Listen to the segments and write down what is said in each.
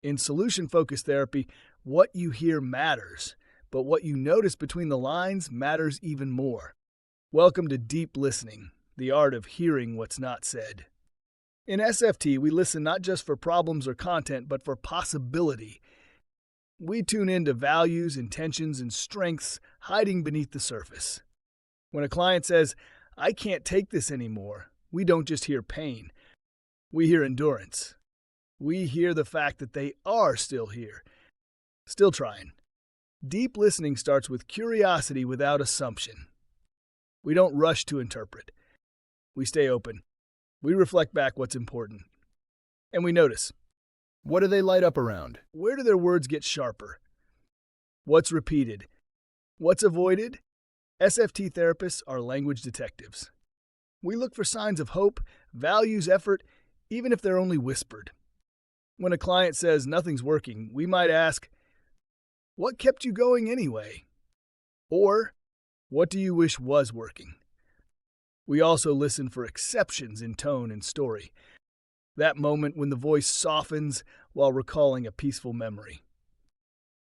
In solution-focused therapy, what you hear matters, but what you notice between the lines matters even more. Welcome to Deep Listening, the art of hearing what's not said. In SFT, we listen not just for problems or content, but for possibility. We tune into values, intentions, and strengths hiding beneath the surface. When a client says, "I can't take this anymore," we don't just hear pain. We hear endurance. We hear the fact that they are still here, still trying. Deep listening starts with curiosity without assumption. We don't rush to interpret. We stay open. We reflect back what's important. And we notice. What do they light up around? Where do their words get sharper? What's repeated? What's avoided? SFT therapists are language detectives. We look for signs of hope, values effort, even if they're only whispered. When a client says nothing's working, we might ask, "What kept you going anyway?" Or, "What do you wish was working?" We also listen for exceptions in tone and story. That moment when the voice softens while recalling a peaceful memory.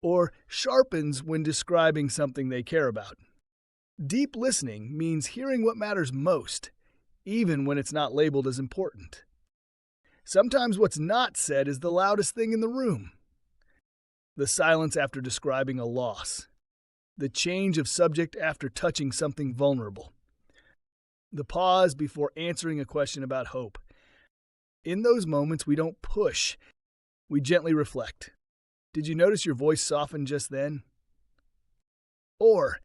Or sharpens when describing something they care about. Deep listening means hearing what matters most, even when it's not labeled as important. Sometimes what's not said is the loudest thing in the room. The silence after describing a loss. The change of subject after touching something vulnerable. The pause before answering a question about hope. In those moments, we don't push. We gently reflect. Did you notice your voice soften just then? Or,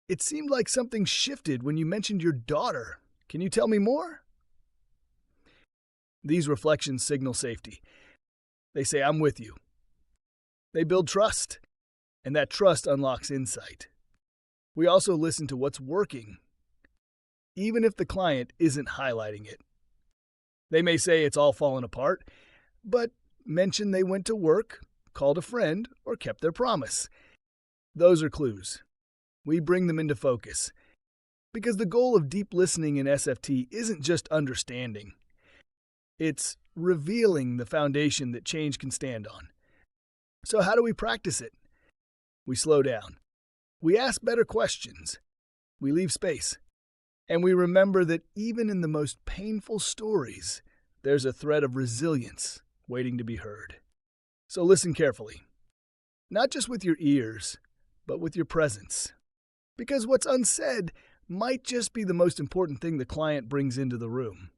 it seemed like something shifted when you mentioned your daughter. Can you tell me more? These reflections signal safety. They say, "I'm with you." They build trust, and that trust unlocks insight. We also listen to what's working, even if the client isn't highlighting it. They may say it's all fallen apart, but mention they went to work, called a friend, or kept their promise. Those are clues. We bring them into focus. Because the goal of deep listening in SFT isn't just understanding. It's revealing the foundation that change can stand on. So how do we practice it? We slow down. We ask better questions. We leave space. And we remember that even in the most painful stories, there's a thread of resilience waiting to be heard. So listen carefully. Not just with your ears, but with your presence. Because what's unsaid might just be the most important thing the client brings into the room.